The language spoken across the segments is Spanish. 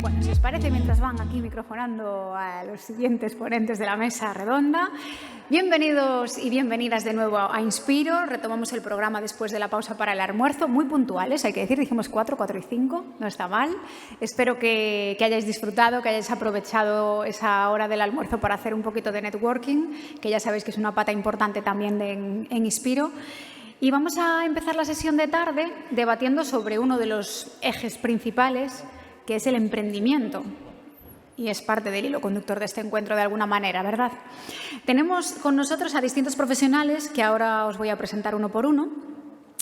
Bueno, si os parece, mientras van aquí microfonando a los siguientes ponentes de la mesa redonda, bienvenidos y bienvenidas de nuevo a Inspiro. Retomamos el programa después de la pausa para el almuerzo, muy puntuales, hay que decir, dijimos 4 y 5, no está mal. Espero que hayáis disfrutado, que hayáis aprovechado esa hora del almuerzo para hacer un poquito de networking, que ya sabéis que es una pata importante también en Inspiro. Y vamos a empezar la sesión de tarde debatiendo sobre uno de los ejes principales, que es el emprendimiento. Y es parte del hilo conductor de este encuentro de alguna manera, ¿verdad? Tenemos con nosotros a distintos profesionales que ahora os voy a presentar uno por uno,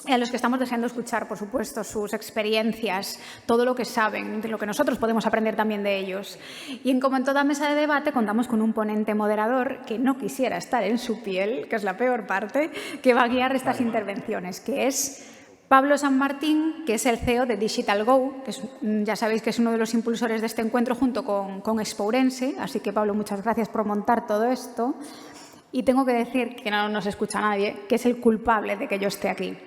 a los que estamos deseando escuchar, por supuesto, sus experiencias, todo lo que saben, de lo que nosotros podemos aprender también de ellos. Y como en toda mesa de debate, contamos con un ponente moderador que no quisiera estar en su piel, que es la peor parte, que va a guiar estas intervenciones, que es Pablo San Martín, que es el CEO de Digital Go, que ya sabéis que es uno de los impulsores de este encuentro junto con Expo Ourense. Así que, Pablo, muchas gracias por montar todo esto. Y tengo que decir, que no nos escucha nadie, que es el culpable de que yo esté aquí.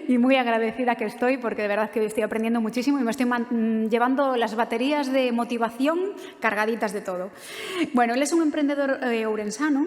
Y muy agradecida que estoy, porque de verdad que estoy aprendiendo muchísimo y me estoy llevando las baterías de motivación cargaditas de todo. Bueno, él es un emprendedor ourensano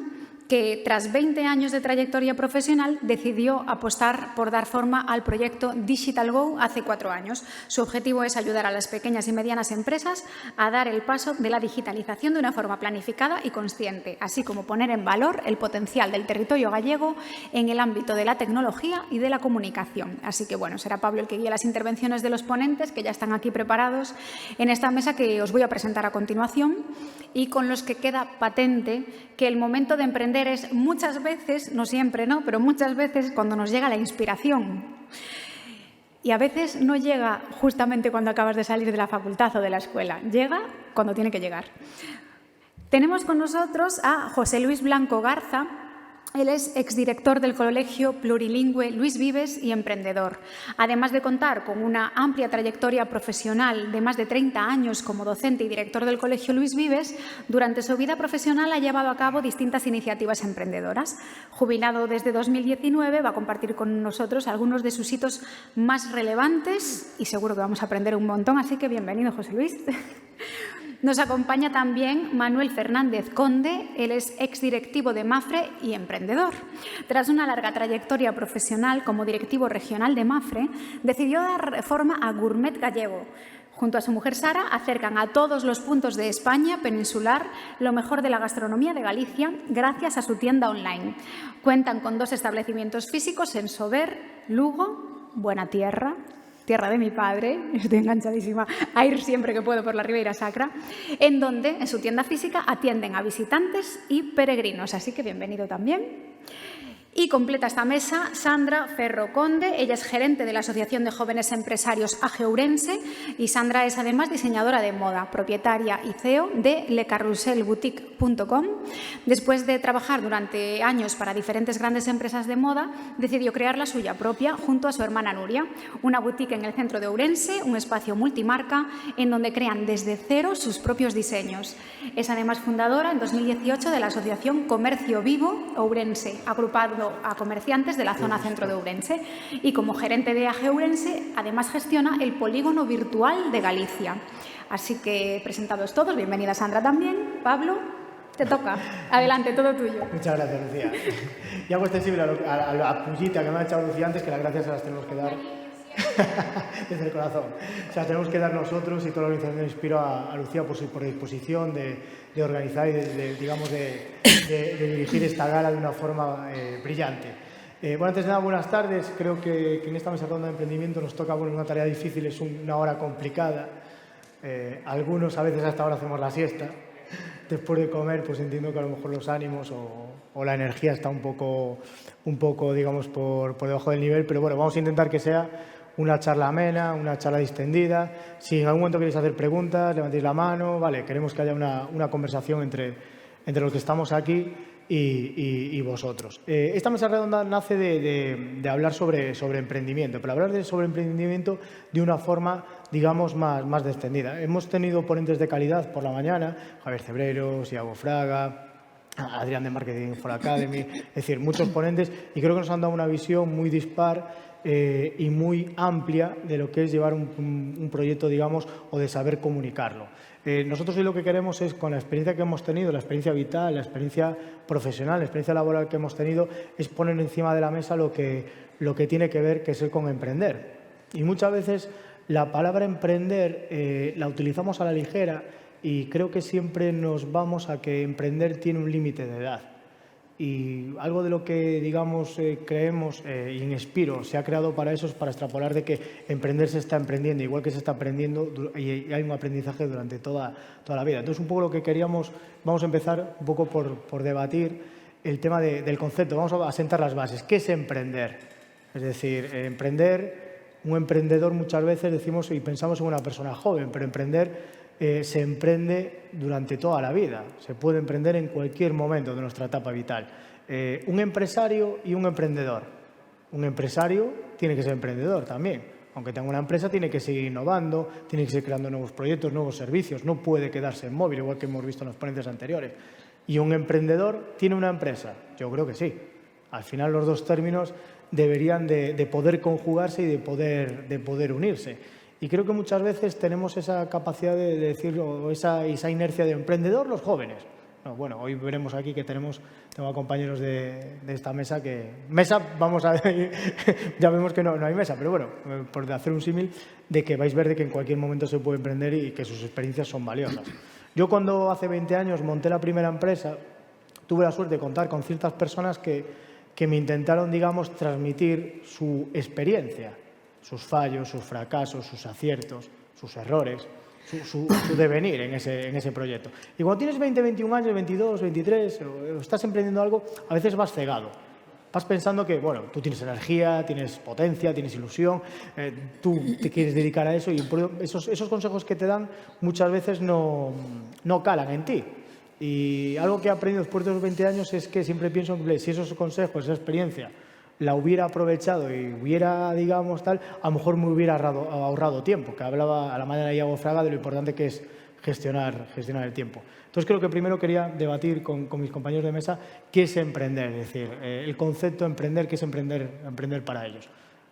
que tras 20 años de trayectoria profesional decidió apostar por dar forma al proyecto Digital Go hace 4 años. Su objetivo es ayudar a las pequeñas y medianas empresas a dar el paso de la digitalización de una forma planificada y consciente, así como poner en valor el potencial del territorio gallego en el ámbito de la tecnología y de la comunicación. Así que, bueno, será Pablo el que guíe las intervenciones de los ponentes, que ya están aquí preparados en esta mesa que os voy a presentar a continuación y con los que queda patente que el momento de emprender es muchas veces, no siempre, ¿no?, pero muchas veces cuando nos llega la inspiración. Y a veces no llega justamente cuando acabas de salir de la facultad o de la escuela, llega cuando tiene que llegar. Tenemos con nosotros a José Luis Blanco Garza. Él es exdirector del Colegio Plurilingüe Luis Vives y emprendedor. Además de contar con una amplia trayectoria profesional de más de 30 años como docente y director del Colegio Luis Vives, durante su vida profesional ha llevado a cabo distintas iniciativas emprendedoras. Jubilado desde 2019, va a compartir con nosotros algunos de sus hitos más relevantes y seguro que vamos a aprender un montón, así que bienvenido, José Luis. Nos acompaña también Manuel Fernández Conde. Él es exdirectivo de Mafre y emprendedor. Tras una larga trayectoria profesional como directivo regional de Mafre, decidió dar forma a Gourmet Gallego. Junto a su mujer Sara, acercan a todos los puntos de España peninsular lo mejor de la gastronomía de Galicia gracias a su tienda online. Cuentan con 2 establecimientos físicos en Sober, Lugo, Buena Tierra, tierra de mi padre, estoy enganchadísima a ir siempre que puedo por la Ribeira Sacra, en donde en su tienda física atienden a visitantes y peregrinos. Así que bienvenido también. Y completa esta mesa Sandra Ferro Conde. Ella es gerente de la Asociación de Jóvenes Empresarios AGE Ourense y Sandra es además diseñadora de moda, propietaria y CEO de lecarruselboutique.com. Después de trabajar durante años para diferentes grandes empresas de moda, decidió crear la suya propia junto a su hermana Nuria, una boutique en el centro de Ourense, un espacio multimarca en donde crean desde cero sus propios diseños. Es además fundadora en 2018 de la Asociación Comercio Vivo Ourense, agrupado a comerciantes de la zona centro de Ourense, y como gerente de AGE Ourense además gestiona el polígono virtual de Galicia. Así que, presentados todos, bienvenida Sandra también. Pablo, te toca. Adelante, todo tuyo. Muchas gracias, Lucía. Y hago extensible a la pullita que me ha echado Lucía antes, que las gracias se las tenemos que dar desde el corazón. O sea, tenemos que dar nosotros y toda la organización Inspiro a Lucía por disposición de organizar y de dirigir esta gala de una forma brillante. Bueno, antes de nada, buenas tardes. Creo que en esta mesa ronda de emprendimiento nos toca una tarea difícil, es una hora complicada. Algunos a veces hasta ahora hacemos la siesta. Después de comer, pues entiendo que a lo mejor los ánimos o la energía está un poco digamos, por debajo del nivel, pero bueno, vamos a intentar que sea una charla amena, una charla distendida. Si en algún momento queréis hacer preguntas, levantéis la mano, vale, queremos que haya una conversación entre los que estamos aquí y vosotros. Esta mesa redonda nace de hablar sobre emprendimiento, pero hablar sobre emprendimiento de una forma, digamos, más extendida. Hemos tenido ponentes de calidad por la mañana, Javier Cebreros, Iago Fraga, Adrián de Marketing for Academy, es decir, muchos ponentes, y creo que nos han dado una visión muy dispar y muy amplia de lo que es llevar un proyecto, digamos, o de saber comunicarlo. Nosotros hoy lo que queremos es, con la experiencia que hemos tenido, la experiencia vital, la experiencia profesional, la experiencia laboral que hemos tenido, es poner encima de la mesa lo que tiene que ver, que es con emprender. Y muchas veces la palabra emprender la utilizamos a la ligera y creo que siempre nos vamos a que emprender tiene un límite de edad. Y algo de lo que, digamos, creemos y en Inspiro se ha creado para eso es para extrapolar de que emprender se está emprendiendo, igual que se está aprendiendo y hay un aprendizaje durante toda la vida. Entonces, un poco lo que queríamos, vamos a empezar un poco por debatir el tema del concepto. Vamos a sentar las bases. ¿Qué es emprender? Es decir, un emprendedor muchas veces decimos y pensamos en una persona joven, pero emprender se emprende durante toda la vida. Se puede emprender en cualquier momento de nuestra etapa vital. Un empresario y un emprendedor. Un empresario tiene que ser emprendedor también. Aunque tenga una empresa, tiene que seguir innovando, tiene que seguir creando nuevos proyectos, nuevos servicios. No puede quedarse en móvil, igual que hemos visto en las ponencias anteriores. ¿Y un emprendedor tiene una empresa? Yo creo que sí. Al final, los dos términos deberían de poder conjugarse y de poder unirse. Y creo que muchas veces tenemos esa capacidad de decirlo, esa inercia de emprendedor, los jóvenes. No, bueno, hoy veremos aquí que tengo compañeros de esta mesa que... vamos a ver, ya vemos que no hay mesa, pero bueno, por hacer un símil de que vais a ver de que en cualquier momento se puede emprender y que sus experiencias son valiosas. Yo cuando hace 20 años monté la primera empresa, tuve la suerte de contar con ciertas personas que me intentaron, digamos, transmitir su experiencia. Sus fallos, sus fracasos, sus aciertos, sus errores, su devenir en ese proyecto. Y cuando tienes 20, 21 años, 22, 23, o estás emprendiendo algo, a veces vas cegado. Vas pensando que, bueno, tú tienes energía, tienes potencia, tienes ilusión, tú te quieres dedicar a eso y esos consejos que te dan muchas veces no calan en ti. Y algo que he aprendido después de los 20 años es que siempre pienso en si esos consejos, esa experiencia, la hubiera aprovechado y hubiera, digamos, tal, a lo mejor me hubiera ahorrado tiempo, que hablaba a la manera de Iago Fraga de lo importante que es gestionar el tiempo. Entonces, creo que primero quería debatir con mis compañeros de mesa qué es emprender, es decir, el concepto de emprender, qué es emprender para ellos.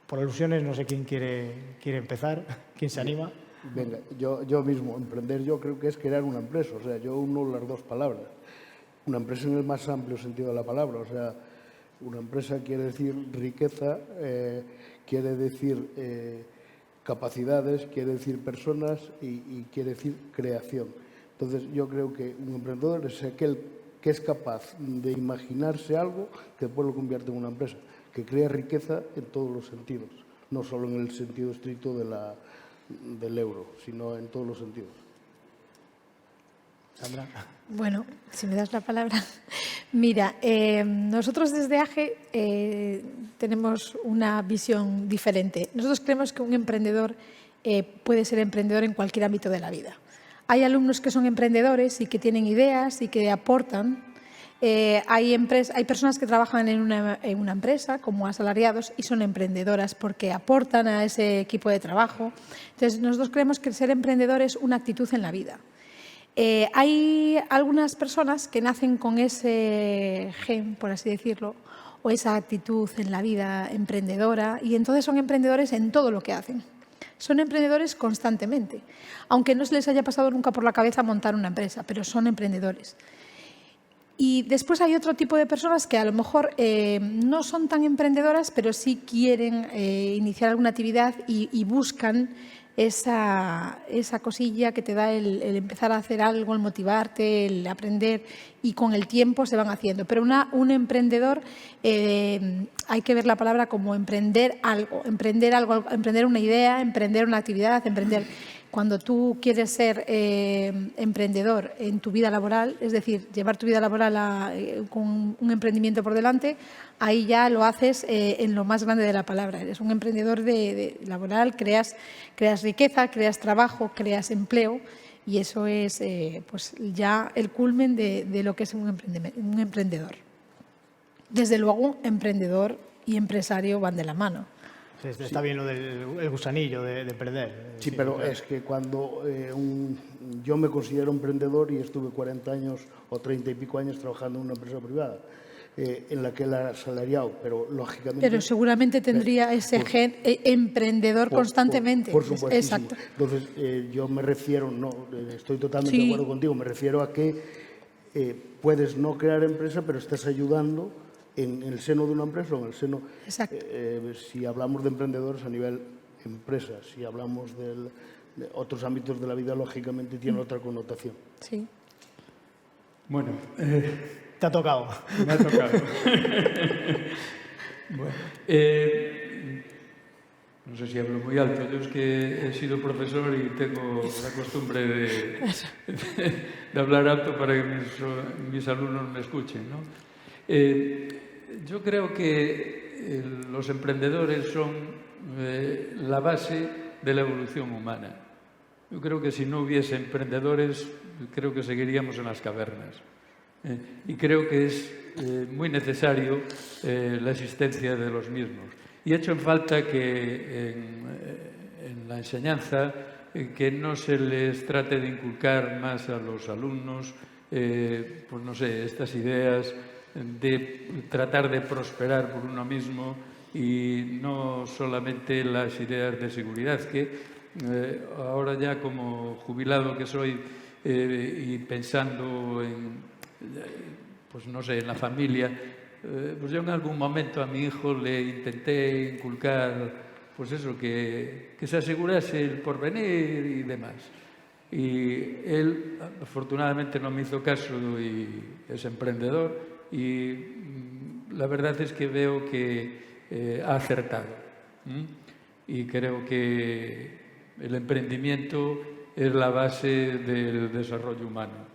Por alusiones, no sé quién quiere empezar, quién se anima. Venga, yo mismo, emprender yo creo que es crear una empresa, o sea, yo uno las dos palabras. Una empresa en el más amplio sentido de la palabra, o sea, una empresa quiere decir riqueza, quiere decir capacidades, quiere decir personas y quiere decir creación. Entonces, yo creo que un emprendedor es aquel que es capaz de imaginarse algo que después lo convierte en una empresa, que crea riqueza en todos los sentidos, no solo en el sentido estricto del euro, sino en todos los sentidos. Sandra. Bueno, si me das la palabra. Mira, nosotros desde AGE tenemos una visión diferente. Nosotros creemos que un emprendedor puede ser emprendedor en cualquier ámbito de la vida. Hay alumnos que son emprendedores y que tienen ideas y que aportan. Hay personas que trabajan en una empresa como asalariados y son emprendedoras porque aportan a ese equipo de trabajo. Entonces, nosotros creemos que ser emprendedor es una actitud en la vida. Hay algunas personas que nacen con ese gen, por así decirlo, o esa actitud en la vida emprendedora y entonces son emprendedores en todo lo que hacen. Son emprendedores constantemente, aunque no se les haya pasado nunca por la cabeza montar una empresa, pero son emprendedores. Y después hay otro tipo de personas que a lo mejor no son tan emprendedoras, pero sí quieren iniciar alguna actividad y buscan esa cosilla que te da el empezar a hacer algo, el motivarte, el aprender y con el tiempo se van haciendo. Pero un emprendedor hay que ver la palabra como emprender algo, emprender una idea, emprender una actividad, emprender. Cuando tú quieres ser emprendedor en tu vida laboral, es decir, llevar tu vida laboral con un emprendimiento por delante, ahí ya lo haces en lo más grande de la palabra. Eres un emprendedor laboral, creas riqueza, creas trabajo, creas empleo y eso es pues ya el culmen de lo que es un emprendedor. Desde luego, emprendedor y empresario van de la mano. Está bien lo del gusanillo de emprender. Sí, pero claro. Es que cuando yo me considero emprendedor y estuve 40 años o 30 y pico años trabajando en una empresa privada. en la que él era asalariado, pero lógicamente... Pero seguramente tendría ese gen emprendedor constantemente. Por supuesto. Exacto. Entonces, yo me refiero, no, estoy totalmente de acuerdo contigo, me refiero a que puedes no crear empresa, pero estás ayudando en el seno de una empresa o en el seno... Exacto. Si hablamos de emprendedores a nivel empresa, si hablamos de otros ámbitos de la vida, lógicamente tiene otra connotación. Sí. Bueno, Te ha tocado. me ha tocado. Bueno, no sé si hablo muy alto. Yo es que he sido profesor y tengo la costumbre de hablar alto para que mis alumnos me escuchen, ¿no? Yo creo que los emprendedores son la base de la evolución humana. Yo creo que si no hubiese emprendedores, creo que seguiríamos en las cavernas. Y creo que es muy necesario la existencia de los mismos. Y he hecho en falta que en la enseñanza que no se les trate de inculcar más a los alumnos, pues no sé, estas ideas de tratar de prosperar por uno mismo y no solamente las ideas de seguridad, que ahora ya como jubilado que soy y pensando en, pues no sé, en la familia, pues yo en algún momento a mi hijo le intenté inculcar, pues eso, que se asegurase el porvenir y demás. Y él afortunadamente no me hizo caso y es emprendedor y la verdad es que veo que ha acertado. Y creo que el emprendimiento es la base del desarrollo humano.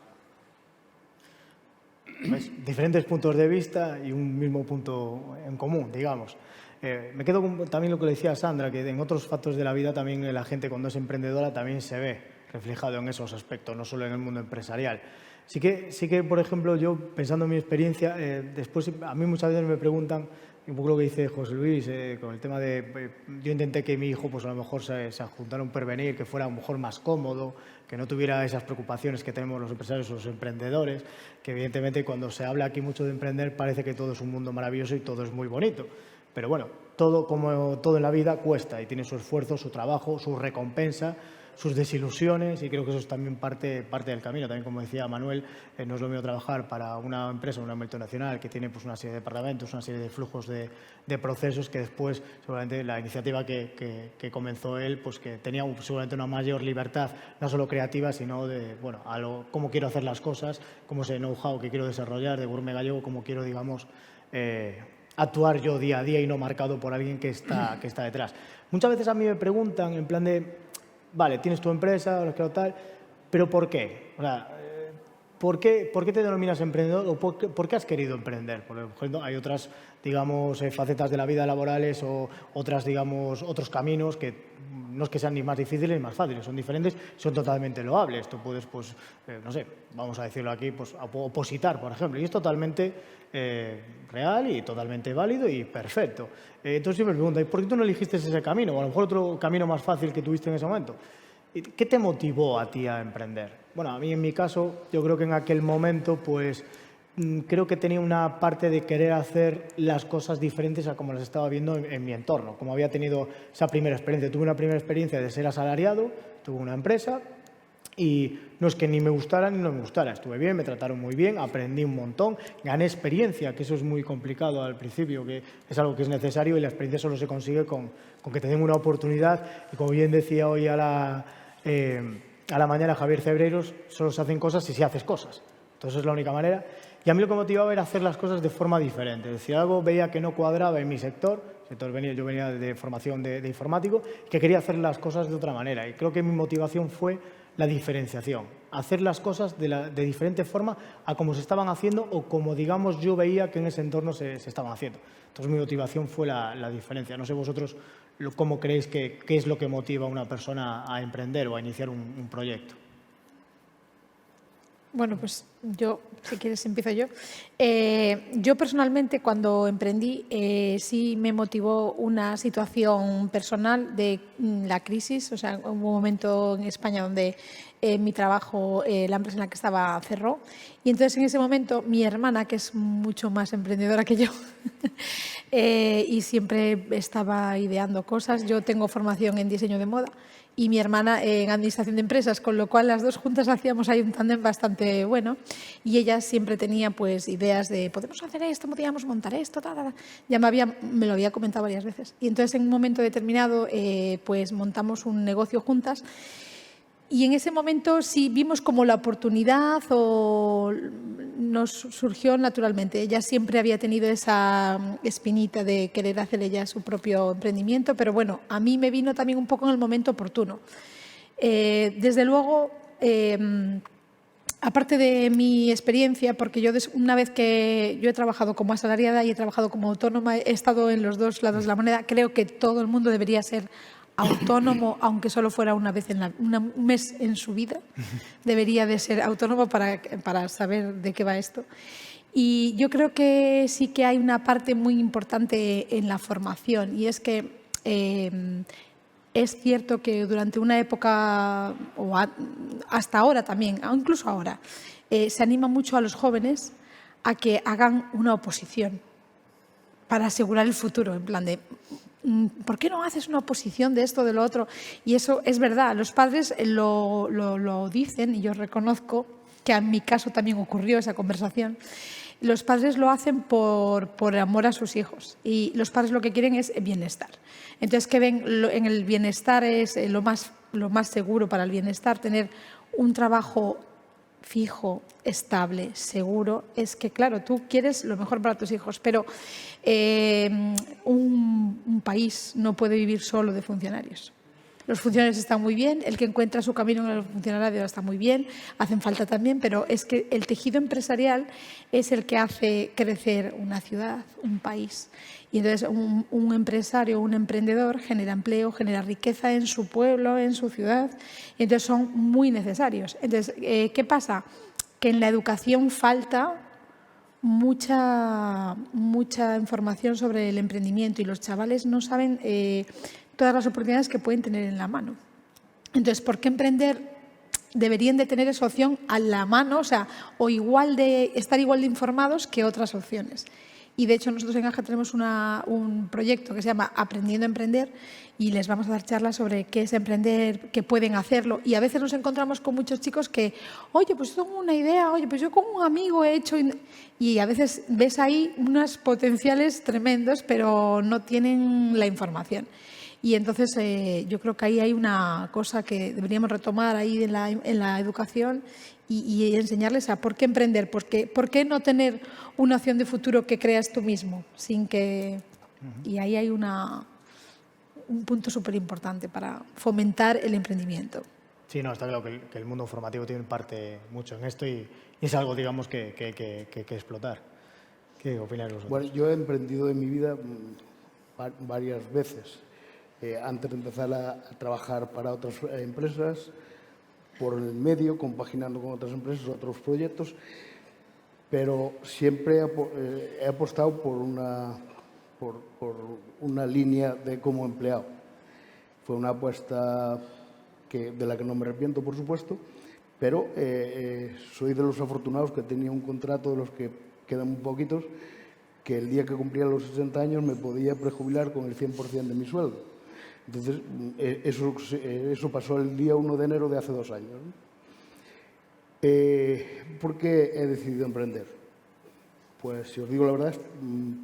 Diferentes puntos de vista y un mismo punto en común, digamos. Me quedo con también lo que le decía Sandra, que en otros factores de la vida también la gente cuando es emprendedora también se ve reflejado en esos aspectos, no solo en el mundo empresarial. Sí que, por ejemplo, yo pensando en mi experiencia, después a mí muchas veces me preguntan, un poco lo que dice José Luis, con el tema de, yo intenté que mi hijo pues a lo mejor se adjuntara un porvenir, que fuera a lo mejor más cómodo, que no tuviera esas preocupaciones que tenemos los empresarios o los emprendedores, que evidentemente cuando se habla aquí mucho de emprender parece que todo es un mundo maravilloso y todo es muy bonito. Pero bueno, todo como todo en la vida cuesta y tiene su esfuerzo, su trabajo, su recompensa, sus desilusiones y creo que eso es también parte del camino. También, como decía Manuel, no es lo mismo trabajar para una empresa, una multinacional que tiene pues, una serie de departamentos, una serie de flujos de procesos que después, seguramente, la iniciativa que comenzó él, pues que tenía seguramente una mayor libertad, no solo creativa, sino de, bueno, cómo quiero hacer las cosas, cómo ese know-how que quiero desarrollar de Gourmet Gallego, cómo quiero, digamos, actuar yo día a día y no marcado por alguien que está detrás. Muchas veces a mí me preguntan, en plan de, vale, tienes tu empresa, ahora quiero tal, pero ¿por qué? O sea, ¿por qué te denominas emprendedor o por qué has querido emprender? Por ejemplo, hay otras, digamos, facetas de la vida laborales o otras, digamos, otros caminos que no es que sean ni más difíciles ni más fáciles, son diferentes, son totalmente loables. Tú puedes, pues, no sé, vamos a decirlo aquí, pues, opositar, por ejemplo, y es totalmente real y totalmente válido y perfecto. Entonces siempre me pregunto, ¿por qué tú no elegiste ese camino? O a lo mejor otro camino más fácil que tuviste en ese momento. ¿Qué te motivó a ti a emprender? Bueno, a mí en mi caso, yo creo que en aquel momento, pues, creo que tenía una parte de querer hacer las cosas diferentes a como las estaba viendo en mi entorno. Como había tenido esa primera experiencia. Tuve una primera experiencia de ser asalariado, tuve una empresa y no es que ni me gustara ni no me gustara. Estuve bien, me trataron muy bien, aprendí un montón, gané experiencia, que eso es muy complicado al principio, que es algo que es necesario y la experiencia solo se consigue con que te den una oportunidad. Y como bien decía hoy a la mañana Javier Cebreros, solo se hacen cosas si se haces cosas. Entonces es la única manera. Y a mí lo que me motivaba era hacer las cosas de forma diferente. Es decir, algo veía que no cuadraba en mi sector. Yo venía de formación de informático, que quería hacer las cosas de otra manera. Y creo que mi motivación fue la diferenciación. Hacer las cosas de diferente forma a como se estaban haciendo o como, digamos, yo veía que en ese entorno se estaban haciendo. Entonces mi motivación fue la diferencia. No sé vosotros cómo creéis qué es lo que motiva a una persona a emprender o a iniciar un proyecto. Bueno, pues yo, si quieres, empiezo yo. Yo personalmente, cuando emprendí, sí me motivó una situación personal de la crisis. O sea, hubo un momento en España donde mi trabajo, la empresa en la que estaba, cerró. Y entonces, en ese momento, mi hermana, que es mucho más emprendedora que yo, y siempre estaba ideando cosas. Yo tengo formación en diseño de moda y mi hermana en administración de empresas, con lo cual las dos juntas hacíamos ahí un tándem bastante bueno, y ella siempre tenía pues ideas de podemos hacer esto, podríamos montar esto, ya me lo había comentado varias veces. Y entonces en un momento determinado pues montamos un negocio juntas. Y en ese momento sí vimos como la oportunidad o nos surgió naturalmente. Ella siempre había tenido esa espinita de querer hacer ella su propio emprendimiento, pero bueno, a mí me vino también un poco en el momento oportuno. Desde luego, aparte de mi experiencia, porque yo una vez que yo he trabajado como asalariada y he trabajado como autónoma, he estado en los dos lados de la moneda, creo que todo el mundo debería ser autónomo, aunque solo fuera una vez un mes en su vida, debería de ser autónomo para saber de qué va esto. Y yo creo que sí que hay una parte muy importante en la formación, y es que es cierto que durante una época, o hasta ahora también, incluso ahora, se anima mucho a los jóvenes a que hagan una oposición para asegurar el futuro, en plan de ¿por qué no haces una oposición de esto, de lo otro? Y eso es verdad, los padres lo dicen, y yo reconozco que en mi caso también ocurrió esa conversación. Los padres lo hacen por amor a sus hijos, y los padres lo que quieren es bienestar. Entonces, que ven en el bienestar es lo más seguro para el bienestar, tener un trabajo fijo, estable, seguro, es que, claro, tú quieres lo mejor para tus hijos, pero un país no puede vivir solo de funcionarios. Los funcionarios están muy bien, el que encuentra su camino en el funcionariado está muy bien, hacen falta también, pero es que el tejido empresarial es el que hace crecer una ciudad, un país. Y entonces un empresario, un emprendedor genera empleo, genera riqueza en su pueblo, en su ciudad, y entonces son muy necesarios. Entonces, ¿qué pasa? Que en la educación falta mucha información sobre el emprendimiento, y los chavales no saben todas las oportunidades que pueden tener en la mano. Entonces, ¿por qué emprender? Deberían de tener esa opción a la mano, o sea, o estar igual de informados que otras opciones. Y de hecho nosotros en AGE tenemos un proyecto que se llama Aprendiendo a Emprender, y les vamos a dar charlas sobre qué es emprender, qué pueden hacerlo. Y a veces nos encontramos con muchos chicos que, oye, pues tengo una idea, oye, pues yo con un amigo he hecho... Y a veces ves ahí unos potenciales tremendos, pero no tienen la información. Y entonces yo creo que ahí hay una cosa que deberíamos retomar ahí en la educación, y enseñarles a por qué emprender, por qué no tener una opción de futuro que creas tú mismo, sin que... Y ahí hay un punto súper importante para fomentar el emprendimiento. Sí, no, está claro que el mundo formativo tiene parte mucho en esto, y es algo, digamos, que hay que explotar. ¿Qué opináis vosotros? Bueno, yo he emprendido en mi vida varias veces. Antes de empezar a trabajar para otras empresas, por el medio, compaginando con otras empresas, otros proyectos, pero siempre he apostado por una línea como empleado. Fue una apuesta de la que no me arrepiento, por supuesto, pero soy de los afortunados que tenía un contrato, de los que quedan muy poquitos, que el día que cumplía los 60 años me podía prejubilar con el 100% de mi sueldo. Entonces, eso pasó el día 1 de enero de hace 2 años, ¿no? ¿Por qué he decidido emprender? Pues, si os digo la verdad, es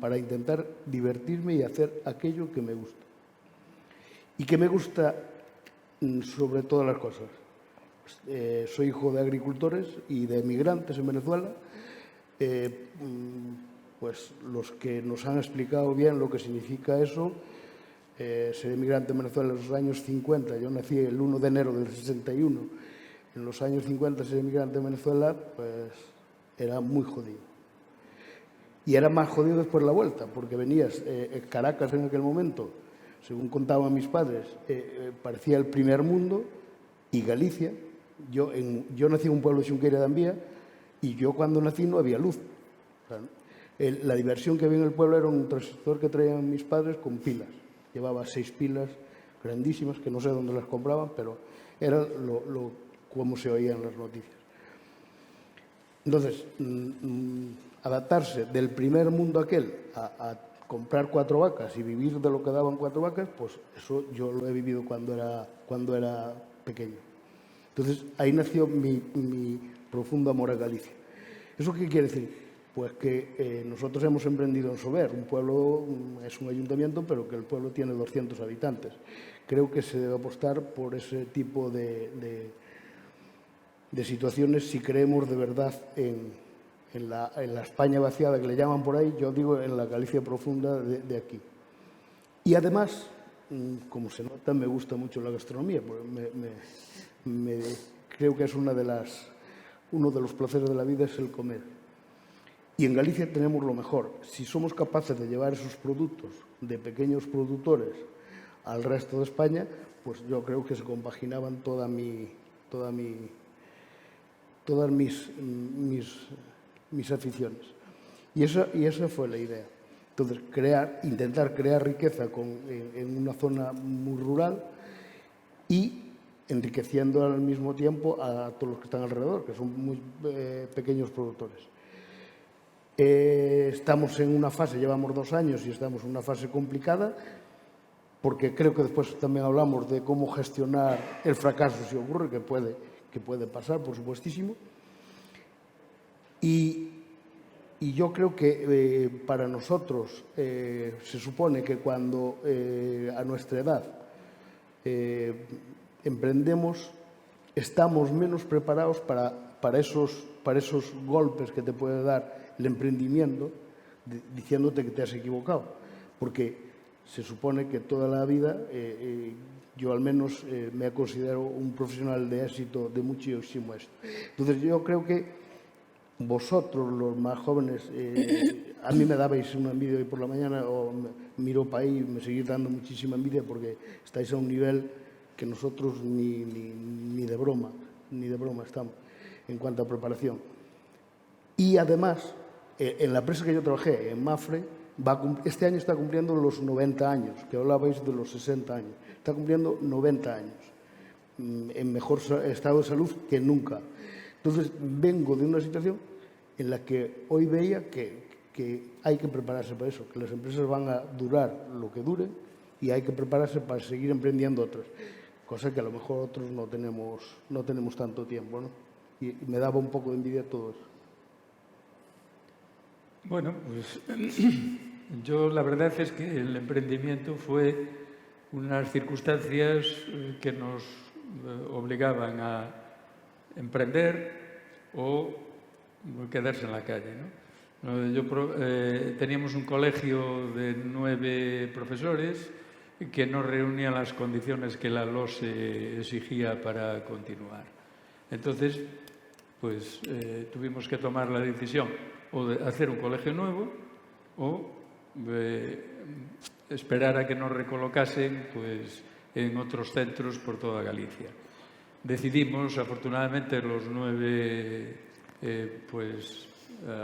para intentar divertirme y hacer aquello que me gusta. Y que me gusta sobre todas las cosas. Soy hijo de agricultores y de emigrantes en Venezuela. Pues los que nos han explicado bien lo que significa eso, ser emigrante en Venezuela en los años 50, yo nací el 1 de enero del 61, en los años 50 ser emigrante en Venezuela, pues era muy jodido. Y era más jodido después de la vuelta, porque venías, Caracas en aquel momento, según contaban mis padres, parecía el primer mundo, y Galicia, yo nací en un pueblo de Xunqueira de Ambía, Y yo cuando nací no había luz. O sea, la diversión que había en el pueblo era un transistor que traían mis padres con pilas. Llevaba 6 pilas grandísimas, que no sé dónde las compraban, pero era como se oía en las noticias. Entonces, adaptarse del primer mundo aquel a comprar 4 vacas y vivir de lo que daban 4 vacas, pues eso yo lo he vivido cuando era pequeño. Entonces, ahí nació mi profundo amor a Galicia. ¿Eso qué quiere decir? Pues que nosotros hemos emprendido en Sober. Un pueblo es un ayuntamiento, pero que el pueblo tiene 200 habitantes. Creo que se debe apostar por ese tipo de situaciones si creemos de verdad en la España vaciada que le llaman por ahí, yo digo en la Galicia profunda de aquí. Y además, como se nota, me gusta mucho la gastronomía, porque creo que es uno de los placeres de la vida es el comer. Y en Galicia tenemos lo mejor. Si somos capaces de llevar esos productos de pequeños productores al resto de España, pues yo creo que se compaginaban todas mis aficiones. Y esa fue la idea. Entonces, intentar crear riqueza en una zona muy rural y enriqueciendo al mismo tiempo a todos los que están alrededor, que son muy pequeños productores. Estamos en una fase, llevamos 2 años y estamos en una fase complicada, porque creo que después también hablamos de cómo gestionar el fracaso si ocurre, que puede pasar, por supuestísimo. Y yo creo que para nosotros se supone que cuando a nuestra edad emprendemos, estamos menos preparados para esos golpes que te puede dar el emprendimiento diciéndote que te has equivocado. Porque se supone que toda la vida, yo al menos me considero un profesional de éxito, de muchísimo éxito. Entonces yo creo que vosotros, los más jóvenes, a mí me dabais una envidia hoy por la mañana, o miro para ahí y me seguís dando muchísima envidia porque estáis a un nivel que nosotros ni de broma estamos en cuanto a preparación. Y además, en la empresa que yo trabajé, en Mafre, este año está cumpliendo los 90 años, que hablabais de los 60 años. Está cumpliendo 90 años, en mejor estado de salud que nunca. Entonces, vengo de una situación en la que hoy veía que hay que prepararse para eso, que las empresas van a durar lo que duren y hay que prepararse para seguir emprendiendo otras, cosa que a lo mejor otros no tenemos tanto tiempo, ¿no? Y me daba un poco de envidia todo eso. Bueno, pues yo la verdad es que el emprendimiento fue unas circunstancias que nos obligaban a emprender o quedarse en la calle, ¿no? Teníamos un colegio de 9 profesores que no reunían las condiciones que la LOSE exigía para continuar. Entonces, pues tuvimos que tomar la decisión o de hacer un colegio nuevo o esperar a que nos recolocasen pues, en otros centros por toda Galicia. Decidimos, afortunadamente, los 9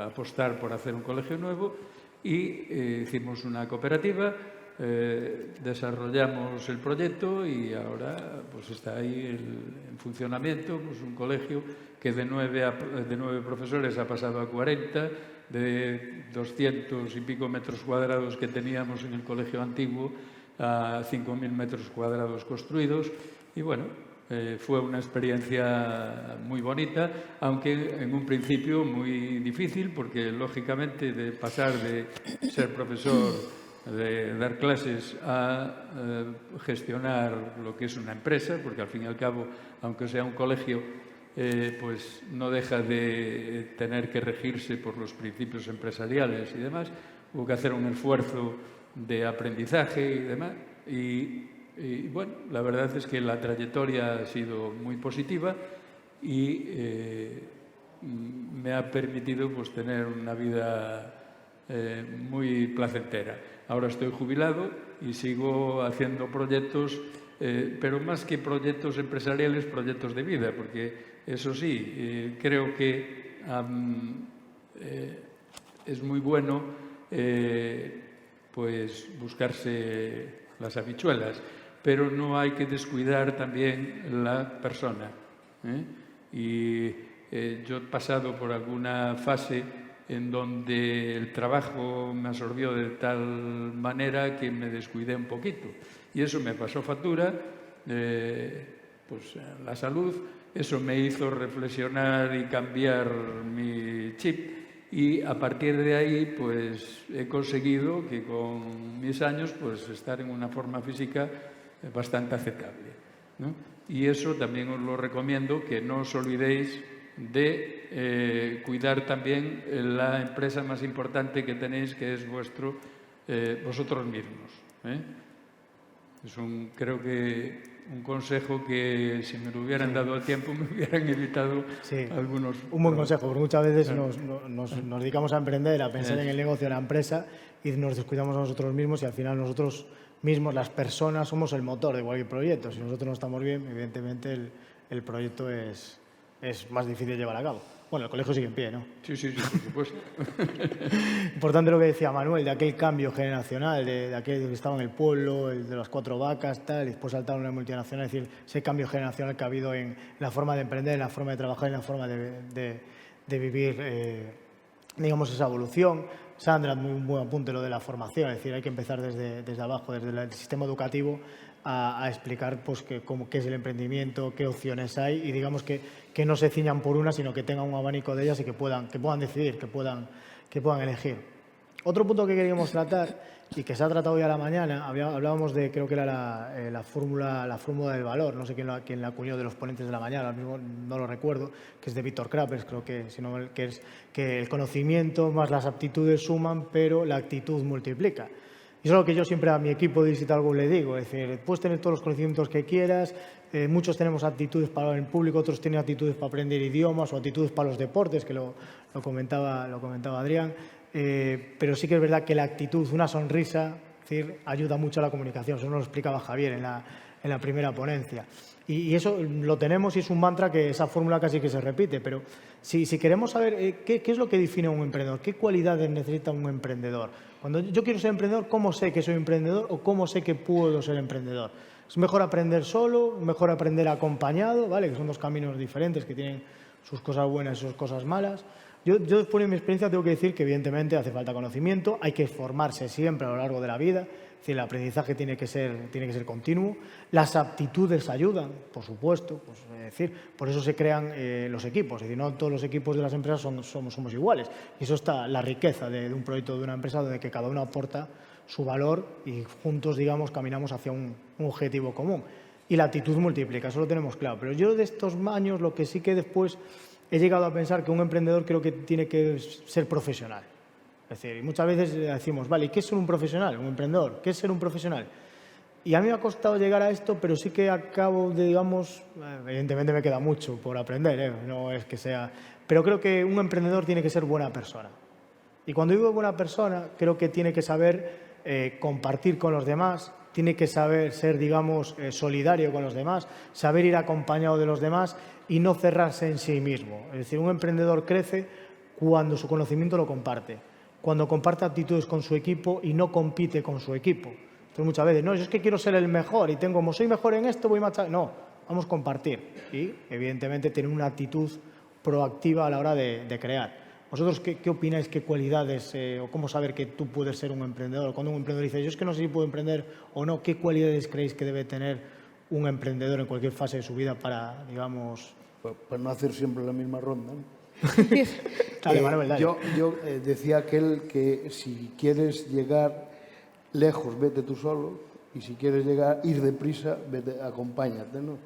apostar por hacer un colegio nuevo y hicimos una cooperativa, desarrollamos el proyecto y ahora pues, está ahí en funcionamiento, pues, un colegio que de 9 profesores ha pasado a 40, de 200 y pico metros cuadrados que teníamos en el colegio antiguo a 5.000 metros cuadrados construidos y bueno, fue una experiencia muy bonita, aunque en un principio muy difícil, porque lógicamente de pasar de ser profesor, de dar clases, a gestionar lo que es una empresa, porque al fin y al cabo, aunque sea un colegio, pues no deja de tener que regirse por los principios empresariales y demás. Hubo que hacer un esfuerzo de aprendizaje y demás. Y bueno, la verdad es que la trayectoria ha sido muy positiva y me ha permitido pues, tener una vida muy placentera. Ahora estoy jubilado y sigo haciendo proyectos, pero más que proyectos empresariales, proyectos de vida, porque eso sí, creo que es muy bueno pues buscarse las habichuelas, pero no hay que descuidar también la persona. Y yo he pasado por alguna fase en donde el trabajo me absorbió de tal manera que me descuidé un poquito. Y eso me pasó factura, pues la salud, eso me hizo reflexionar y cambiar mi chip. Y a partir de ahí, pues he conseguido que con mis años, pues estar en una forma física bastante aceptable, ¿no? Y eso también os lo recomiendo, que no os olvidéis de cuidar también la empresa más importante que tenéis, que es vosotros mismos. Es creo que un consejo que si me lo hubieran dado a tiempo me hubieran evitado algunos... Un buen consejo, porque muchas veces nos dedicamos a emprender, a pensar en el negocio de la empresa y nos descuidamos a nosotros mismos y al final nosotros mismos, las personas, somos el motor de cualquier proyecto. Si nosotros no estamos bien, evidentemente el proyecto es más difícil de llevar a cabo. Bueno, el colegio sigue en pie, ¿no? Sí, por supuesto. Importante lo que decía Manuel, de aquel cambio generacional, de aquel que estaba en el pueblo, el de las 4 vacas, tal, y después saltaron a una multinacional, es decir, ese cambio generacional que ha habido en la forma de emprender, en la forma de trabajar, en la forma de vivir, digamos, esa evolución. Sandra, muy buen apunte lo de la formación, es decir, hay que empezar desde abajo, desde el sistema educativo, a explicar pues, qué es el emprendimiento, qué opciones hay y digamos que no se ciñan por una, sino que tengan un abanico de ellas y que puedan decidir, que puedan elegir. Otro punto que queríamos tratar y que se ha tratado hoy a la mañana, hablábamos de, creo que era la fórmula del valor, no sé quién la acuñó de los ponentes de la mañana, ahora mismo no lo recuerdo, que es de Víctor Krapers, creo que es que el conocimiento más las aptitudes suman, pero la actitud multiplica. Y eso es lo que yo siempre a mi equipo de Digital Go le digo, es decir, puedes tener todos los conocimientos que quieras, muchos tenemos actitudes para hablar en público, otros tienen actitudes para aprender idiomas o actitudes para los deportes, que lo comentaba Adrián, pero sí que es verdad que la actitud, una sonrisa, es decir, ayuda mucho a la comunicación, eso nos lo explicaba Javier en la primera ponencia. Y eso lo tenemos y es un mantra que esa fórmula casi que se repite, pero si queremos saber qué es lo que define a un emprendedor, qué cualidades necesita un emprendedor. Cuando yo quiero ser emprendedor, ¿cómo sé que soy emprendedor o cómo sé que puedo ser emprendedor? ¿Es mejor aprender solo, mejor aprender acompañado, ¿vale? Que son dos caminos diferentes que tienen sus cosas buenas y sus cosas malas? Yo después de mi experiencia tengo que decir que evidentemente hace falta conocimiento, hay que formarse siempre a lo largo de la vida, es decir, el aprendizaje tiene que ser continuo, las aptitudes ayudan, por supuesto, pues, es decir, por eso se crean los equipos, es decir, no todos los equipos de las empresas somos iguales, y eso está la riqueza de un proyecto de una empresa donde que cada uno aporta su valor y juntos, digamos, caminamos hacia un objetivo común. Y la actitud multiplica, eso lo tenemos claro, pero yo de estos años lo que sí que después he llegado a pensar que un emprendedor creo que tiene que ser profesional. Es decir, muchas veces decimos, vale, ¿y qué es ser un profesional, un emprendedor? ¿Qué es ser un profesional? Y a mí me ha costado llegar a esto, pero sí que acabo de, digamos, evidentemente me queda mucho por aprender, no es que sea... Pero creo que un emprendedor tiene que ser buena persona. Y cuando digo buena persona, creo que tiene que saber compartir con los demás, tiene que saber ser, digamos, solidario con los demás, saber ir acompañado de los demás y no cerrarse en sí mismo. Es decir, un emprendedor crece cuando su conocimiento lo comparte, cuando comparte actitudes con su equipo y no compite con su equipo. Entonces, muchas veces, no, yo es que quiero ser el mejor y como soy mejor en esto, voy más... No, vamos a compartir y, evidentemente, tener una actitud proactiva a la hora de crear. ¿Vosotros qué opináis, qué cualidades o cómo saber que tú puedes ser un emprendedor? Cuando un emprendedor dice, yo es que no sé si puedo emprender o no, ¿qué cualidades creéis que debe tener un emprendedor en cualquier fase de su vida para, digamos... Para no hacer siempre la misma ronda, ¿no? Dale, Manuel, dale. Yo decía aquel que si quieres llegar lejos, vete tú solo, y si quieres ir deprisa, acompáñate, ¿no?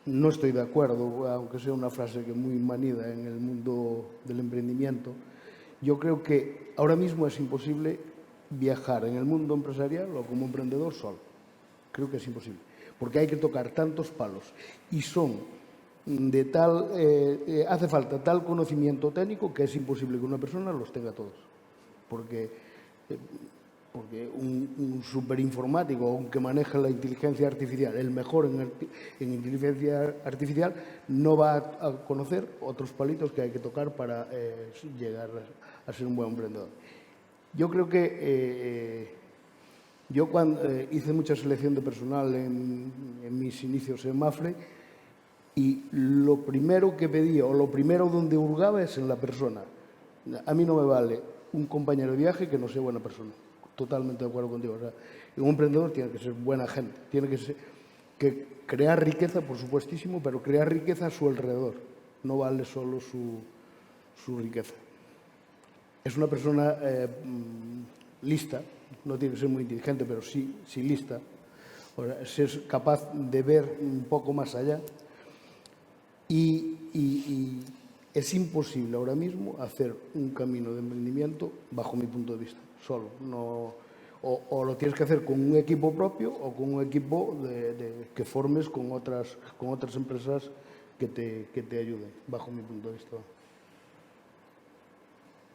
No estoy de acuerdo, aunque sea una frase que muy manida en el mundo del emprendimiento. Yo creo que ahora mismo es imposible viajar en el mundo empresarial o como emprendedor solo. Creo que es imposible, porque hay que tocar tantos palos y son de tal, hace falta tal conocimiento técnico que es imposible que una persona los tenga todos, porque porque un superinformático o un que maneja la inteligencia artificial, el mejor en inteligencia artificial, no va a conocer otros palitos que hay que tocar para llegar a ser un buen emprendedor. Yo creo que yo cuando hice mucha selección de personal en mis inicios en Mapfre, y lo primero que pedía o lo primero donde hurgaba es en la persona. A mí no me vale un compañero de viaje que no sea buena persona. Totalmente de acuerdo contigo. O sea, un emprendedor tiene que ser buena gente, tiene que crear riqueza, por supuestísimo, pero crear riqueza a su alrededor. No vale solo su riqueza. Es una persona lista, no tiene que ser muy inteligente, pero sí lista. O sea, es capaz de ver un poco más allá. Y es imposible ahora mismo hacer un camino de emprendimiento, bajo mi punto de vista, solo. No, o lo tienes que hacer con un equipo propio o con un equipo que formes con otras empresas que te ayuden, bajo mi punto de vista.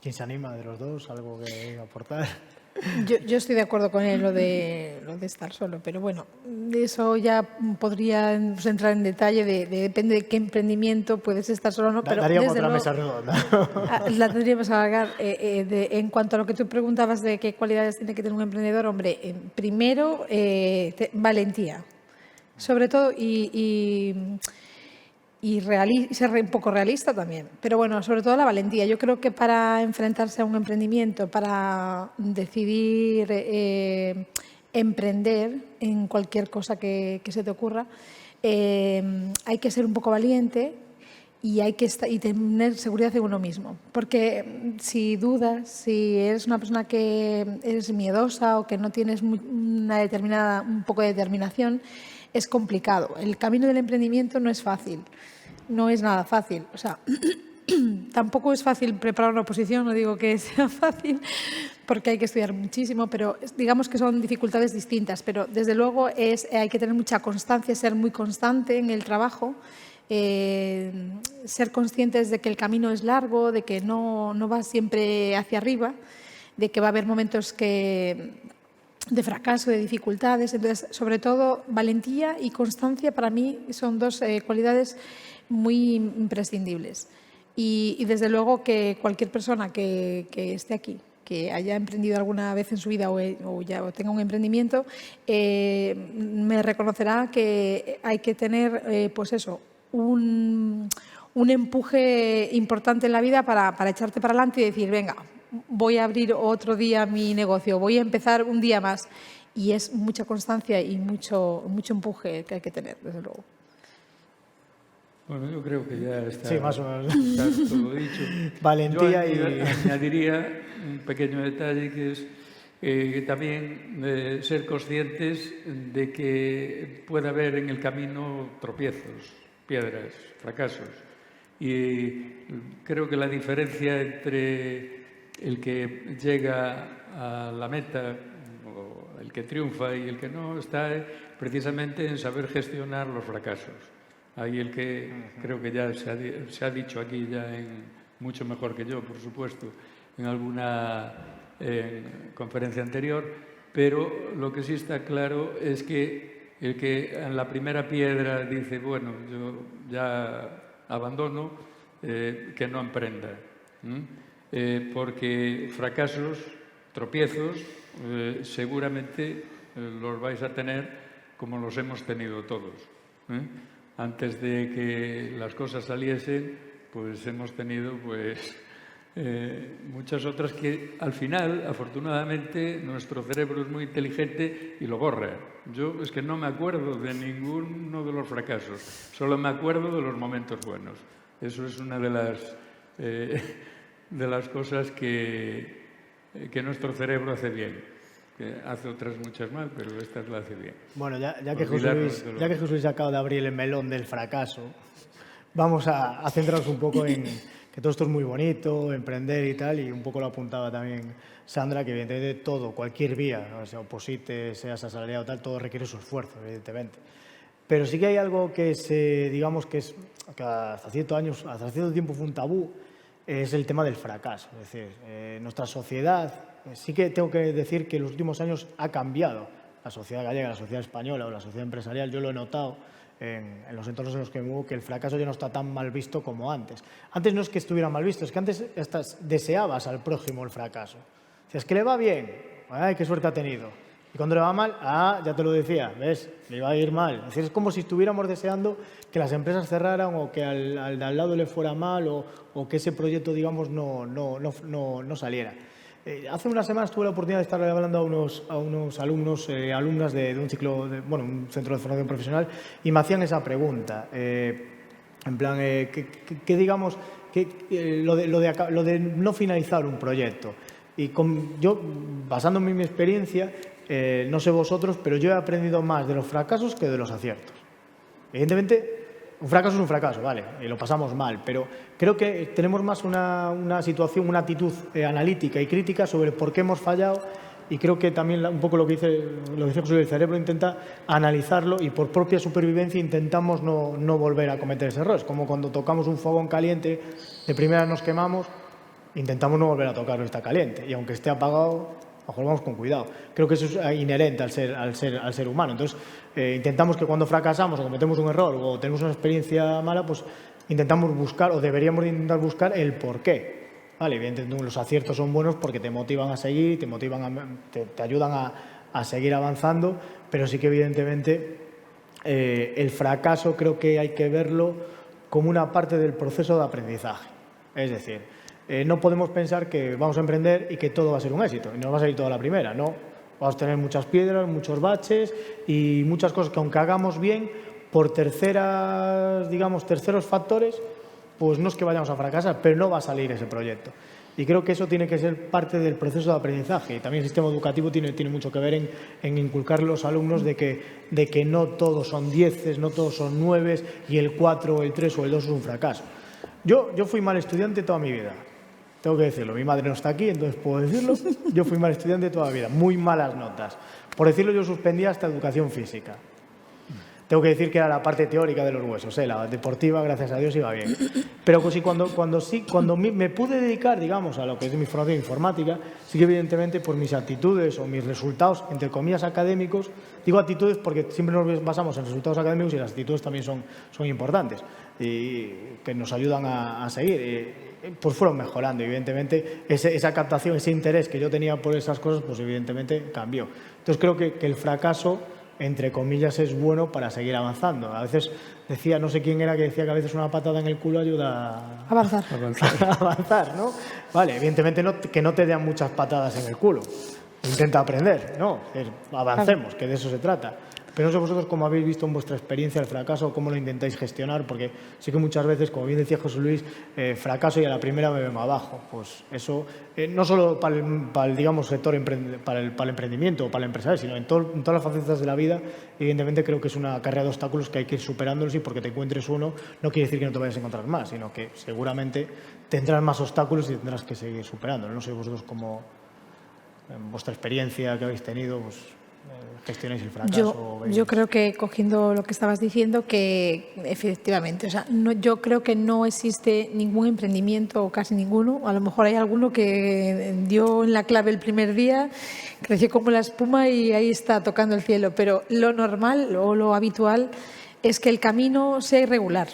¿Quién se anima de los dos? ¿Algo que aportar? Yo estoy de acuerdo con él, lo de estar solo, pero bueno, de eso ya podríamos entrar en detalle, depende de qué emprendimiento puedes estar solo o no. Pero Daríamos otra mesa redonda. La tendríamos a alargar. En cuanto a lo que tú preguntabas de qué cualidades tiene que tener un emprendedor, hombre, primero, valentía, sobre todo, y ser un poco realista también. Pero bueno, sobre todo la valentía. Yo creo que para enfrentarse a un emprendimiento, para decidir emprender en cualquier cosa que se te ocurra, hay que ser un poco valiente y hay que tener seguridad en uno mismo. Porque si dudas, si eres una persona que eres miedosa o que no tienes un poco de determinación, es complicado. El camino del emprendimiento no es fácil, no es nada fácil. O sea, tampoco es fácil preparar una oposición, no digo que sea fácil, porque hay que estudiar muchísimo, pero digamos que son dificultades distintas. Pero desde luego hay que tener mucha constancia, ser muy constante en el trabajo, ser conscientes de que el camino es largo, de que no va siempre hacia arriba, de que va a haber momentos de fracaso, de dificultades. Entonces, sobre todo, valentía y constancia para mí son dos cualidades muy imprescindibles. Y desde luego que cualquier persona que esté aquí, que haya emprendido alguna vez en su vida o tenga un emprendimiento, me reconocerá que hay que tener, pues eso, un empuje importante en la vida para echarte para adelante y decir, venga, voy a abrir otro día mi negocio, voy a empezar un día más. Y es mucha constancia y mucho empuje que hay que tener, desde luego. Bueno, yo creo que ya está, Sí, más o menos. está todo dicho. Valentía yo y... añadiría un pequeño detalle que es también ser conscientes de que puede haber en el camino tropiezos, piedras, fracasos. Y creo que la diferencia entre el que llega a la meta, o el que triunfa y el que no, está precisamente en saber gestionar los fracasos. Ahí el que creo que ya se ha dicho aquí ya mucho mejor que yo, por supuesto, en alguna conferencia anterior, pero lo que sí está claro es que el que en la primera piedra dice, bueno, yo ya abandono, que no emprenda. Porque fracasos, tropiezos, seguramente los vais a tener como los hemos tenido todos. Antes de que las cosas saliesen, pues hemos tenido muchas otras que al final, afortunadamente, nuestro cerebro es muy inteligente y lo borra. Yo es que no me acuerdo de ninguno de los fracasos, solo me acuerdo de los momentos buenos. Eso es una de las cosas que nuestro cerebro hace bien. Que hace otras muchas mal, pero esta la hace bien. Bueno, ya que Jesús acaba de abrir el melón del fracaso, vamos a centrarnos un poco en que todo esto es muy bonito, emprender y tal, y un poco lo apuntaba también Sandra, que evidentemente todo, cualquier vía, sea oposite, seas asalariado, tal, todo requiere su esfuerzo, evidentemente. Pero sí que hay algo que digamos que hasta cierto tiempo fue un tabú, es el tema del fracaso. Es decir, nuestra sociedad sí que tengo que decir que en los últimos años ha cambiado la sociedad gallega, la sociedad española o la sociedad empresarial. Yo lo he notado en los entornos en los que me muevo, que el fracaso ya no está tan mal visto como antes. Antes no es que estuviera mal visto, es que antes deseabas al prójimo el fracaso. Decías que le va bien, ¡ay, qué suerte ha tenido! Y cuando le va mal, ya te lo decía, ¿ves? Le va a ir mal. Es decir, es como si estuviéramos deseando que las empresas cerraran o que al de al lado le fuera mal o que ese proyecto, digamos, no saliera. Hace unas semanas tuve la oportunidad de estar hablando a unos alumnos, alumnas de un ciclo, un centro de formación profesional, y me hacían esa pregunta. En plan, digamos, lo de no finalizar un proyecto. Y yo, basándome en mi experiencia, no sé vosotros, pero yo he aprendido más de los fracasos que de los aciertos. Evidentemente, un fracaso es un fracaso, vale, y lo pasamos mal, pero creo que tenemos más una situación, una actitud analítica y crítica sobre por qué hemos fallado, y creo que también un poco lo que dice José, el cerebro intenta analizarlo y por propia supervivencia intentamos no volver a cometer ese error. Es como cuando tocamos un fogón caliente, de primera nos quemamos, intentamos no volver a tocarlo, está caliente, y aunque esté apagado, mejor vamos con cuidado. Creo que eso es inherente al ser humano. Entonces, intentamos que cuando fracasamos o cometemos un error o tenemos una experiencia mala, pues intentamos buscar o deberíamos intentar buscar el porqué. Vale, evidentemente los aciertos son buenos porque te motivan a seguir, te ayudan a seguir avanzando, pero sí que evidentemente el fracaso creo que hay que verlo como una parte del proceso de aprendizaje. Es decir, no podemos pensar que vamos a emprender y que todo va a ser un éxito y nos va a salir todo a la primera, no. Vamos a tener muchas piedras, muchos baches y muchas cosas que aunque hagamos bien, por terceros factores, pues no es que vayamos a fracasar, pero no va a salir ese proyecto. Y creo que eso tiene que ser parte del proceso de aprendizaje. Y también el sistema educativo tiene mucho que ver en inculcar a los alumnos de que no todos son 10, no todos son 9 y el 4, el 3 o el 2 es un fracaso. Yo fui mal estudiante toda mi vida. Tengo que decirlo, mi madre no está aquí, entonces puedo decirlo. Yo fui mal estudiante toda la vida, muy malas notas. Por decirlo, yo suspendía hasta educación física. Tengo que decir que era la parte teórica de los huesos, la deportiva, gracias a Dios, iba bien. Pero pues, cuando me pude dedicar, digamos, a lo que es mi formación informática, sí que evidentemente por mis actitudes o mis resultados, entre comillas, académicos, digo actitudes porque siempre nos basamos en resultados académicos y las actitudes también son importantes y que nos ayudan a seguir. Pues fueron mejorando, evidentemente, esa captación, ese interés que yo tenía por esas cosas, pues evidentemente cambió. Entonces creo que el fracaso, entre comillas, es bueno para seguir avanzando. A veces decía, no sé quién era, que decía que a veces una patada en el culo ayuda a avanzar, ¿no? Vale, evidentemente que no te den muchas patadas en el culo. Intenta aprender, ¿no? Avancemos, que de eso se trata. Pero no sé vosotros cómo habéis visto en vuestra experiencia el fracaso, cómo lo intentáis gestionar, porque sí que muchas veces, como bien decía José Luis, fracaso y a la primera me vengo abajo. Pues eso, no solo para el digamos, sector, para el emprendimiento o para el empresario, sino en todas las facetas de la vida, evidentemente creo que es una carrera de obstáculos que hay que ir superándolos, y porque te encuentres uno no quiere decir que no te vayas a encontrar más, sino que seguramente tendrás más obstáculos y tendrás que seguir superándolos. No sé vosotros cómo, en vuestra experiencia que habéis tenido, pues, gestionáis el fracaso. Yo creo que, cogiendo lo que estabas diciendo, que efectivamente, o sea, yo creo que no existe ningún emprendimiento, o casi ninguno, a lo mejor hay alguno que dio en la clave el primer día, creció como la espuma y ahí está tocando el cielo, pero lo normal o lo habitual es que el camino sea irregular.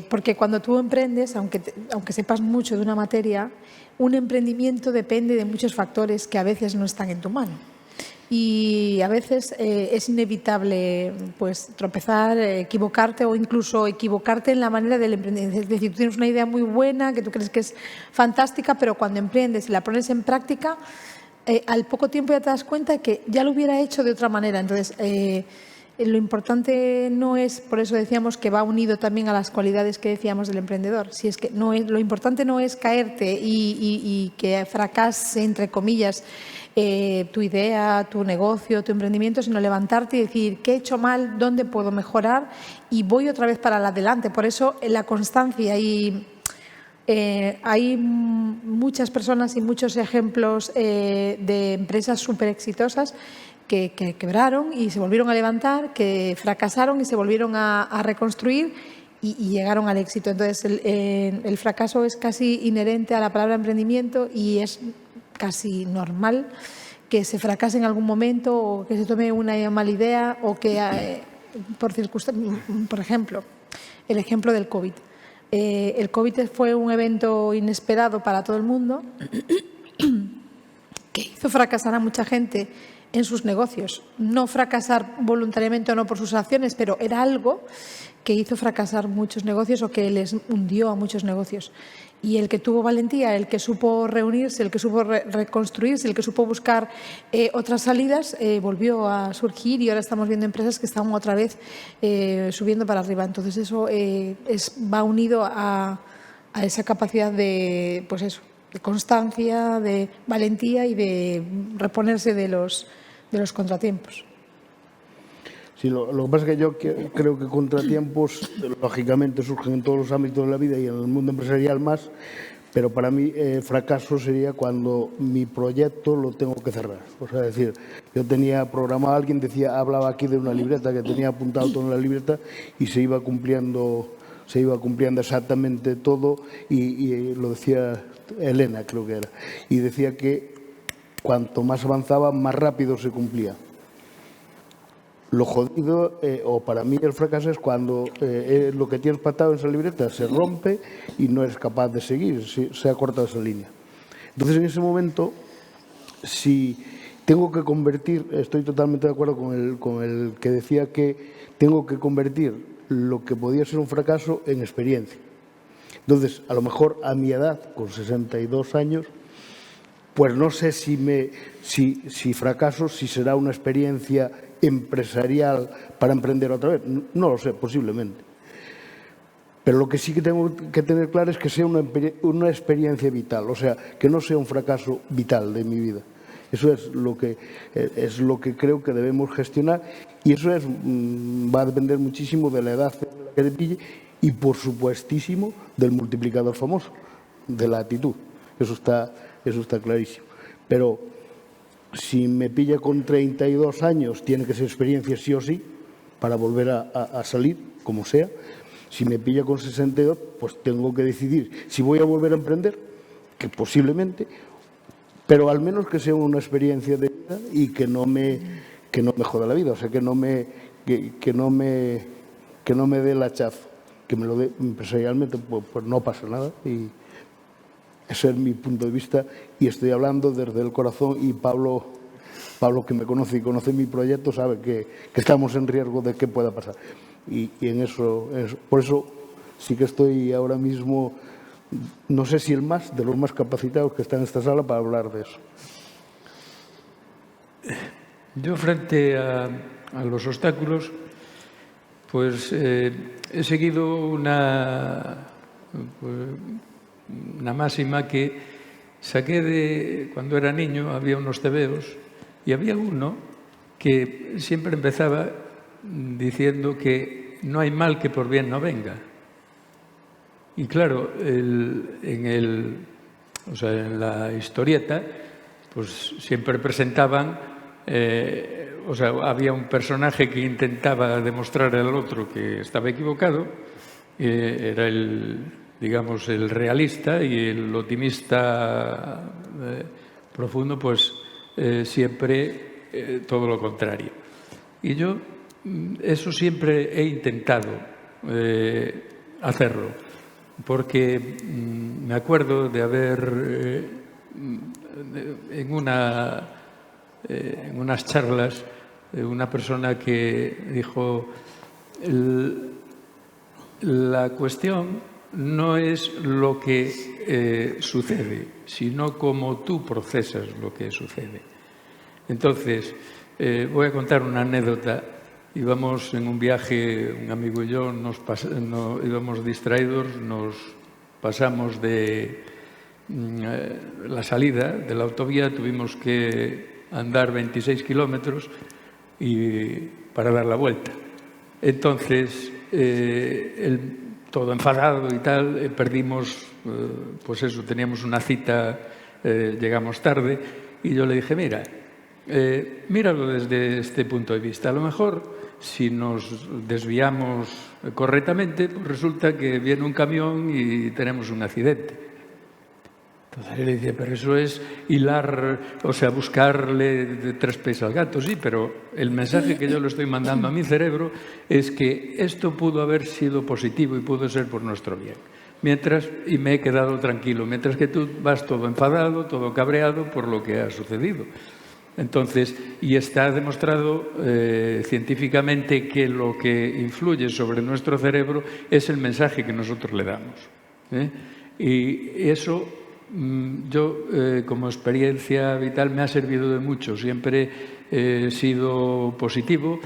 Porque cuando tú emprendes, aunque sepas mucho de una materia, un emprendimiento depende de muchos factores que a veces no están en tu mano. Y a veces es inevitable, pues, tropezar, equivocarte o incluso equivocarte en la manera del emprendimiento. Es decir, tú tienes una idea muy buena que tú crees que es fantástica, pero cuando emprendes y la pones en práctica, al poco tiempo ya te das cuenta que ya lo hubiera hecho de otra manera. Entonces, lo importante no es, por eso decíamos que va unido también a las cualidades que decíamos del emprendedor. Si es que lo importante no es caerte y que fracase, entre comillas, tu idea, tu negocio, tu emprendimiento, sino levantarte y decir qué he hecho mal, dónde puedo mejorar y voy otra vez para adelante. Por eso la constancia y hay muchas personas y muchos ejemplos de empresas súper exitosas que quebraron y se volvieron a levantar, que fracasaron y se volvieron a reconstruir y llegaron al éxito. Entonces, el fracaso es casi inherente a la palabra emprendimiento y es casi normal que se fracase en algún momento o que se tome una mala idea o que por ejemplo, el ejemplo del COVID. El COVID fue un evento inesperado para todo el mundo que hizo fracasar a mucha gente en sus negocios. No fracasar voluntariamente o no por sus acciones, pero era algo que hizo fracasar muchos negocios o que les hundió a muchos negocios. Y el que tuvo valentía, el que supo reunirse, el que supo reconstruirse, el que supo buscar otras salidas, volvió a surgir y ahora estamos viendo empresas que están otra vez subiendo para arriba. Entonces eso va unido a esa capacidad de, pues eso, de constancia, de valentía y de reponerse de los contratiempos. Sí, lo que pasa es que yo creo que contratiempos, lógicamente, surgen en todos los ámbitos de la vida y en el mundo empresarial más, pero para mí fracaso sería cuando mi proyecto lo tengo que cerrar. O sea, es decir, yo tenía programado, alguien hablaba aquí de una libreta que tenía apuntado todo en la libreta y se iba cumpliendo exactamente todo y lo decía Elena, creo que era, y decía que cuanto más avanzaba, más rápido se cumplía. Lo jodido, o para mí el fracaso, es cuando lo que tienes pactado en esa libreta se rompe y no eres capaz de seguir, se ha cortado esa línea. Entonces, en ese momento, si tengo que convertir, estoy totalmente de acuerdo con el que decía que tengo que convertir lo que podía ser un fracaso en experiencia. Entonces, a lo mejor a mi edad, con 62 años, pues no sé si fracaso, si será una experiencia empresarial para emprender otra vez. No lo sé, posiblemente. Pero lo que sí que tengo que tener claro es que sea una experiencia vital, o sea, que no sea un fracaso vital de mi vida. Eso es lo que creo que debemos gestionar y eso va a depender muchísimo de la edad en la que te pille y, por supuestísimo, del multiplicador famoso, de la actitud. Eso está clarísimo. Pero si me pilla con 32 años, tiene que ser experiencia sí o sí para volver a salir, como sea. Si me pilla con 62, pues tengo que decidir si voy a volver a emprender, que posiblemente, pero al menos que sea una experiencia de vida y que no me joda la vida, o sea, que no me dé el hachazo, que me lo dé empresarialmente, pues no pasa nada. Y ese es mi punto de vista y estoy hablando desde el corazón y Pablo, que me conoce y conoce mi proyecto, sabe que estamos en riesgo de que pueda pasar. Y en eso, por eso sí que estoy ahora mismo, no sé si de los más capacitados que están en esta sala para hablar de eso. Yo, frente a los obstáculos, pues he seguido una máxima que saqué de cuando era niño. Había unos tebeos y había uno que siempre empezaba diciendo que no hay mal que por bien no venga. Y claro, en la historieta, pues siempre presentaban, había un personaje que intentaba demostrar al otro que estaba equivocado, era el realista, y el optimista profundo, pues siempre todo lo contrario. Y yo eso siempre he intentado hacerlo, porque me acuerdo de haber en unas charlas una persona que dijo: la cuestión no es lo que sucede, sino cómo tú procesas lo que sucede. Entonces, voy a contar una anécdota. Íbamos en un viaje, un amigo y yo, íbamos distraídos, nos pasamos de la salida de la autovía, tuvimos que andar 26 kilómetros para dar la vuelta. Entonces, todo enfadado y tal, perdimos, pues eso, teníamos una cita, llegamos tarde, y yo le dije: míralo desde este punto de vista. A lo mejor, si nos desviamos correctamente, pues resulta que viene un camión y tenemos un accidente. Entonces él dice, pero eso es hilar, o sea, buscarle de tres pies al gato, sí, pero el mensaje que yo le estoy mandando a mi cerebro es que esto pudo haber sido positivo y pudo ser por nuestro bien. Y me he quedado tranquilo, mientras que tú vas todo enfadado, todo cabreado por lo que ha sucedido. Entonces, y está demostrado científicamente que lo que influye sobre nuestro cerebro es el mensaje que nosotros le damos. Y eso, yo como experiencia vital me ha servido de mucho. Siempre he sido positivo,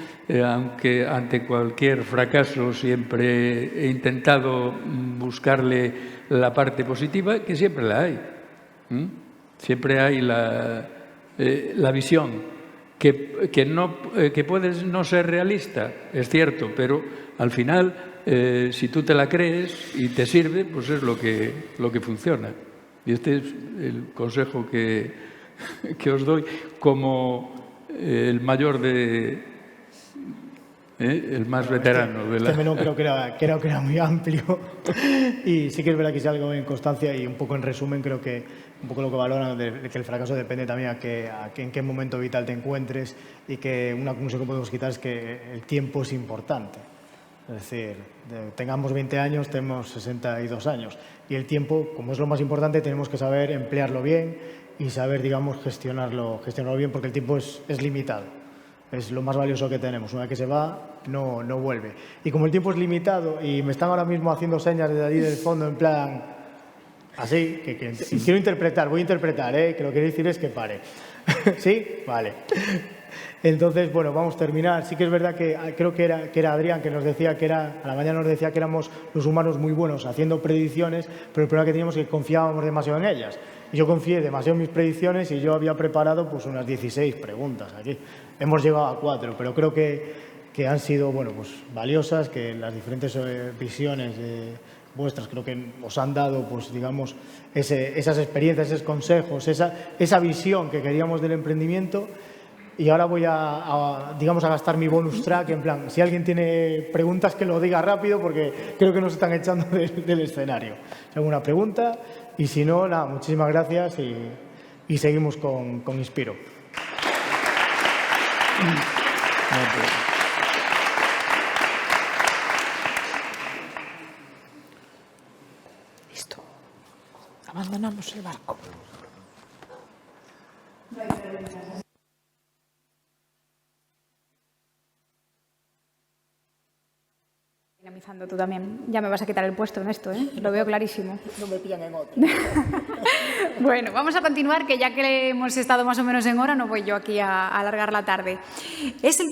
aunque ante cualquier fracaso siempre he intentado buscarle la parte positiva, que siempre la hay. Siempre hay la visión, que puedes no ser realista, es cierto, pero al final, si tú te la crees y te sirve, pues es lo que funciona. Y este es el consejo que os doy como el mayor el más veterano. Este menú creo que era muy amplio y sí que es verdad que es algo en constancia y un poco en resumen creo que un poco lo que valoran de que el fracaso depende también en qué momento vital te encuentres y que una conclusión que podemos quitar es que el tiempo es importante. Es decir, tengamos 20 años, tenemos 62 años y el tiempo, como es lo más importante, tenemos que saber emplearlo bien y saber, digamos, gestionarlo bien porque el tiempo es limitado. Es lo más valioso que tenemos. Una vez que se va, no vuelve. Y como el tiempo es limitado y me están ahora mismo haciendo señas desde allí del fondo en plan así, que quiero interpretar, voy a interpretar, que lo que quiero decir es que pare. ¿Sí? Vale. Entonces, bueno, vamos a terminar. Sí que es verdad que creo que era Adrián que nos decía a la mañana nos decía que éramos los humanos muy buenos haciendo predicciones, pero el problema que teníamos es que confiábamos demasiado en ellas. Y yo confié demasiado en mis predicciones y yo había preparado pues unas 16 preguntas aquí. Hemos llegado a 4, pero creo que han sido bueno, pues, valiosas, que las diferentes visiones vuestras creo que os han dado pues, digamos, esas experiencias, esos consejos, esa visión que queríamos del emprendimiento. Y ahora voy a gastar mi bonus track, en plan, si alguien tiene preguntas que lo diga rápido porque creo que nos están echando del escenario. Si alguna pregunta y si no, nada, muchísimas gracias y seguimos con Inspiro. Listo. Abandonamos el barco. Dinamizando tú también. Ya me vas a quitar el puesto en esto, ¿eh? Lo veo clarísimo. No me pillan en otro. Bueno, vamos a continuar, que ya que hemos estado más o menos en hora, no voy yo aquí a alargar la tarde. Es el